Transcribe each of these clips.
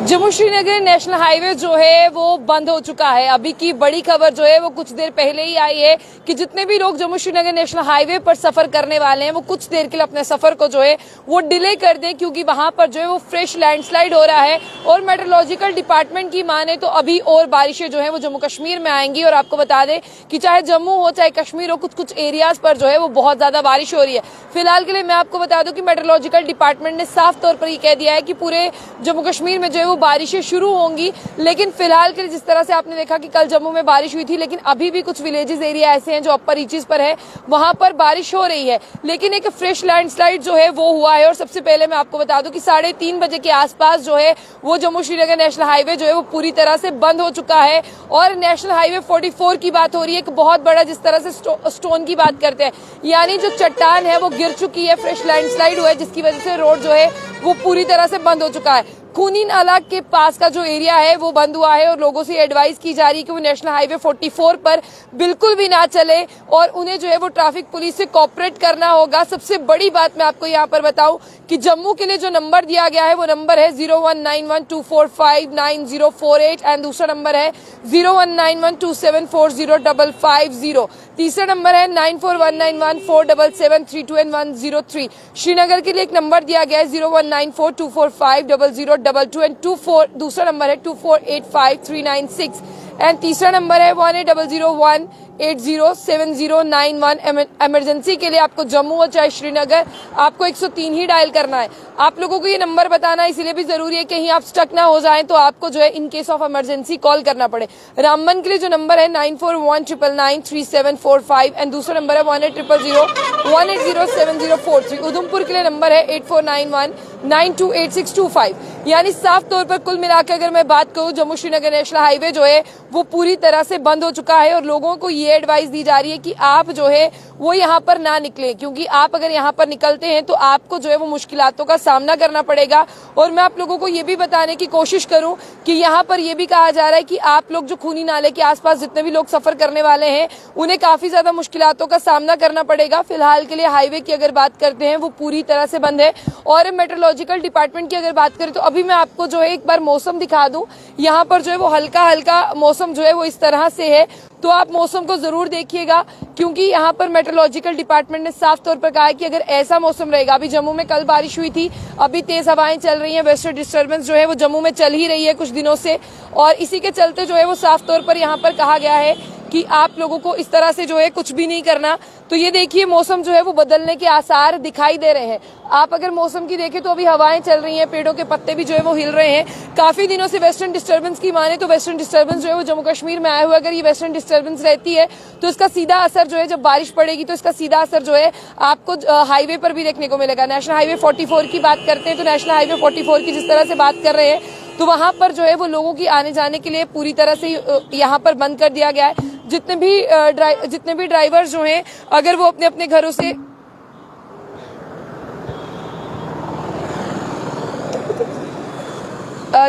Jammu Srinagar national highway जो है वो बंद हो चुका है। अभी की बड़ी खबर जो है वो कुछ देर पहले ही आई है कि जितने भी लोग जम्मू श्रीनगर नेशनल हाईवे पर सफर करने वाले हैं वो कुछ देर के लिए अपने सफर को जो है वो डिले कर दें, क्योंकि वहां पर जो है वो फ्रेश लैंडस्लाइड हो रहा है। और मेट्रोलॉजिकल डिपार्टमेंट की माने तो अभी और बारिशें जो है वो जम्मू कश्मीर में आएंगी। और आपको बता दें कि चाहे जम्मू हो चाहे कश्मीर हो, कुछ कुछ एरियाज पर जो है वो बहुत ज्यादा बारिश हो रही है। फिलहाल के लिए मैं आपको बता दूं कि मेट्रोलॉजिकल डिपार्टमेंट ने साफ तौर पर ये कह दिया है कि पूरे जम्मू कश्मीर में जो है वो बारिशें शुरू होंगी। लेकिन फिलहाल के लिए जिस तरह से आपने देखा कि कल जम्मू में बारिश हुई थी, लेकिन अभी भी कुछ विलेजेस एरिया ऐसे हैं जो अपर रीचेस पर है, वहां पर बारिश हो रही है। लेकिन एक फ्रेश लैंडस्लाइड जो है वो हुआ है। और सबसे पहले मैं आपको बता दूं कि 3:30 बजे के आसपास जो है वो जम्मू श्रीनगर नेशनल हाईवे जो है वो पूरी तरह से बंद हो चुका है। और नेशनल हाईवे 44 की बात हो रही है, एक बहुत बड़ा जिस तरह से स्टोन की बात करते हैं, यानी जो चट्टान है वो गिर चुकी है, फ्रेश लैंडस्लाइड हुआ है, जिसकी वजह से रोड जो है वो पूरी तरह से बंद हो चुका है। खूनी नाला के पास का जो एरिया है वो बंद हुआ है और लोगों से एडवाइस की जा रही है कि वो नेशनल हाईवे 44 पर बिल्कुल भी ना चले और उन्हें जो है वो ट्रैफिक पुलिस से कोऑपरेट करना होगा। सबसे बड़ी बात मैं आपको यहाँ पर बताऊं कि जम्मू के लिए जो नंबर दिया गया है वो नंबर है 019124599048 एंड दूसरा नंबर है 019127405550। तीसरा नंबर है 9419147732 एंड 103। श्रीनगर के लिए एक नंबर दिया गया है 0194245002 एंड 24। दूसरा नंबर है 24853996 एंड तीसरा नंबर है 180018070991। इमरजेंसी के लिए आपको जम्मू हो चाहे श्रीनगर आपको 103 ही डायल करना है। आप लोगों को ये नंबर बताना इसलिए भी जरूरी है, कहीं आप स्टक ना हो जाएं तो आपको जो है in case of emergency call करना पड़े। रामबन के लिए जो नंबर है 9419993745 एंड दूसरा नंबर है 1800180704। उधमपुर के लिए नंबर है 8491928625। यानी साफ तौर पर कुल मिलाकर अगर मैं बात करूं, जम्मू श्रीनगर नेशनल हाईवे जो है वो पूरी तरह से बंद हो चुका है और लोगों को ये एडवाइस दी जा रही है कि आप जो है वो यहाँ पर ना निकले, क्योंकि आप अगर यहाँ पर निकलते हैं तो आपको जो है वो मुश्किलातों का सामना करना पड़ेगा। और मैं आप लोगों को ये भी बताने की कोशिश करूं कि यहाँ पर यह भी कहा जा रहा है कि आप लोग जो खूनी नाले के आसपास जितने भी लोग सफर करने वाले हैं उन्हें काफी ज्यादा मुश्किलातों का सामना करना पड़ेगा। फिलहाल के लिए हाईवे की अगर बात करते हैं वो पूरी तरह से बंद है। और मेट्रोलॉजिकल डिपार्टमेंट की अगर बात करें तो अभी मैं आपको जो है एक बार मौसम दिखा दूं। यहाँ पर जो है वो हल्का हल्का मौसम जो है वो इस तरह से है, तो आप मौसम को जरूर देखिएगा, क्योंकि यहाँ पर मेट्रोलॉजिकल डिपार्टमेंट ने साफ तौर पर कहा है कि अगर ऐसा मौसम रहेगा, अभी जम्मू में कल बारिश हुई थी, अभी तेज हवाएं चल रही हैं, वेस्टर्न डिस्टर्बेंस जो है वो जम्मू में चल ही रही है कुछ दिनों से, और इसी के चलते जो है वो साफ तौर पर यहाँ पर कहा गया है कि आप लोगों को इस तरह से जो है कुछ भी नहीं करना। तो ये देखिए मौसम जो है वो बदलने के आसार दिखाई दे रहे हैं। आप अगर मौसम की देखें तो अभी हवाएं चल रही हैं, पेड़ों के पत्ते भी जो है वो हिल रहे हैं। काफी दिनों से वेस्टर्न डिस्टर्बेंस की माने तो वेस्टर्न डिस्टर्बेंस जो है वो जम्मू कश्मीर में आया हुआ, अगर ये वेस्टर्न डिस्टर्बेंस रहती है तो इसका सीधा असर जो है, जब बारिश पड़ेगी तो इसका सीधा असर जो है आपको हाईवे पर भी देखने को मिलेगा। नेशनल हाईवे 44 की बात करते हैं तो नेशनल हाईवे 44 की जिस तरह से बात कर रहे हैं तो वहां पर जो है वो लोगों की आने जाने के लिए पूरी तरह से यहाँ पर बंद कर दिया गया है। जितने भी ड्राइवर्स जो हैं अगर वो अपने अपने घरों से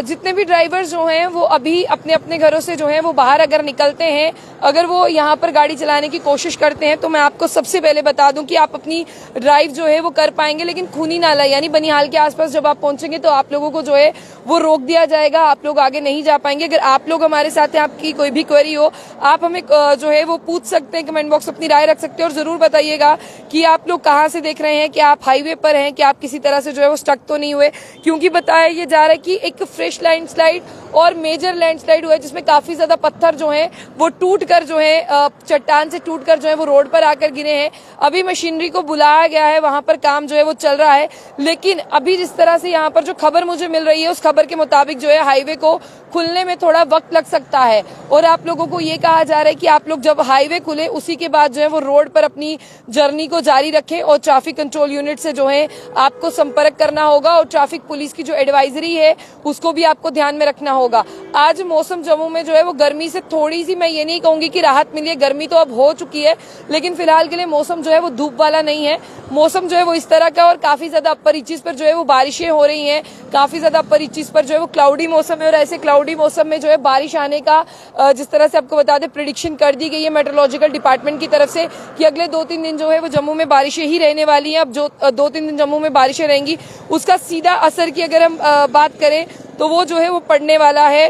जितने भी ड्राइवर्स जो हैं वो अभी अपने अपने घरों से जो हैं वो बाहर अगर निकलते हैं, अगर वो यहाँ पर गाड़ी चलाने की कोशिश करते हैं तो मैं आपको सबसे पहले बता दूं कि आप अपनी ड्राइव जो है वो कर पाएंगे। लेकिन खूनी नाला यानी बनिहाल के आसपास जब आप पहुंचेंगे तो आप लोगों को जो है वो रोक दिया जाएगा, आप लोग आगे नहीं जा पाएंगे। अगर आप लोग हमारे साथ हैं, आपकी कोई भी क्वेरी हो, आप हमें जो है वो पूछ सकते हैं, कमेंट बॉक्स अपनी राय रख सकते हैं और जरूर बताइएगा कि आप लोग कहाँ से देख रहे हैं, कि आप हाईवे पर हैं, कि आप किसी तरह से जो है वो स्टक तो नहीं हुए, क्योंकि बताया ये जा रहा है कि एक फ्रेश लैंडस्लाइड और मेजर लैंडस्लाइड हुआ है जिसमें काफी ज्यादा पत्थर जो हैं वो टूट कर जो है चट्टान से टूट कर जो है वो रोड पर आकर गिरे हैं। अभी मशीनरी को बुलाया गया है, वहां पर काम जो है वो चल रहा है, लेकिन अभी जिस तरह से यहाँ पर जो खबर मुझे मिल रही है उस खबर के मुताबिक जो है हाईवे को खुलने में थोड़ा वक्त लग सकता है। और आप लोगों को ये कहा जा रहा है कि आप लोग जब हाईवे खुले उसी के बाद जो है वो रोड पर अपनी जर्नी को जारी रखें और ट्रैफिक कंट्रोल यूनिट से जो है आपको संपर्क करना होगा और ट्रैफिक पुलिस की जो एडवाइजरी है उसको भी आपको ध्यान में रखना होगा। आज मौसम जम्मू में जो है वो गर्मी से थोड़ी सी, मैं ये नहीं कहूंगी कि राहत मिली है, गर्मी तो अब हो चुकी है, लेकिन फिलहाल के लिए मौसम जो है वो धूप वाला नहीं है। मौसम जो है वो इस तरह का और काफी ज्यादा अपर रीचेस पर जो है वो बारिशें हो रही हैं, काफी ज्यादा अपर रीचेस पर जो है वो क्लाउडी मौसम है और ऐसे क्लाउडी मौसम में जो है बारिश आने का जिस तरह से आपको बता दें प्रेडिक्शन कर दी गई है मेट्रोलॉजिकल डिपार्टमेंट की तरफ से कि अगले 2-3 दिन जो है वो जम्मू में बारिशें ही रहने वाली हैं। अब जो 2-3 दिन जम्मू में बारिशें रहेंगी उसका सीधा असर की अगर हम बात करें तो वो जो है वो पड़ने वाला है,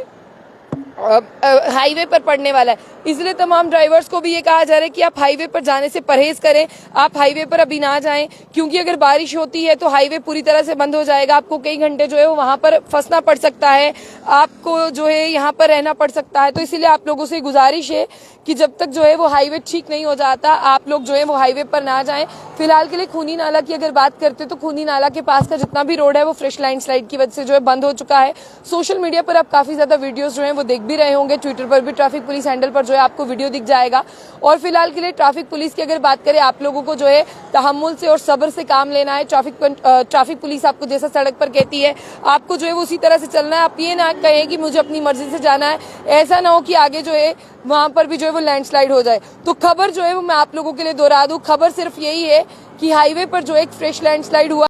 हाईवे पर पड़ने वाला है। इसलिए तमाम ड्राइवर्स को भी ये कहा जा रहा है कि आप हाईवे पर जाने से परहेज करें, आप हाईवे पर अभी ना जाएं, क्योंकि अगर बारिश होती है तो हाईवे पूरी तरह से बंद हो जाएगा। आपको कई घंटे जो है वो वहां पर फंसना पड़ सकता है, आपको जो है यहाँ पर रहना पड़ सकता है। तो इसीलिए आप लोगों से गुजारिश है कि जब तक जो है वो हाईवे ठीक नहीं हो जाता, आप लोग जो है वो हाईवे पर ना जाएं। फिलहाल के लिए खूनी नाला की अगर बात करते तो खूनी नाला के पास का जितना भी रोड है वो फ्रेश लैंडस्लाइड की वजह से जो है बंद हो चुका है। सोशल मीडिया पर आप काफी ज्यादा वीडियोस जो है वो देख भी रहे होंगे, ट्विटर पर भी ट्रैफिक पुलिस हैंडल पर जो है आपको वीडियो दिख जाएगा। और फिलहाल के लिए ट्रैफिक पुलिस की अगर बात करें, आप लोगों को जो है तहम्मुल से और सब्र से काम लेना है। ट्रैफिक पुलिस आपको जैसा सड़क पर कहती है आपको जो है वो उसी तरह से चलना है। आप ये ना कहें कि मुझे अपनी मर्जी से जाना है, ऐसा ना हो कि आगे जो है वहां पर भी जो है वो लैंडस्लाइड हो जाए। तो खबर जो है वो मैं आप लोगों के लिए दोहरा दूं, खबर सिर्फ यही है कि हाईवे पर जो एक फ्रेश लैंडस्लाइड हुआ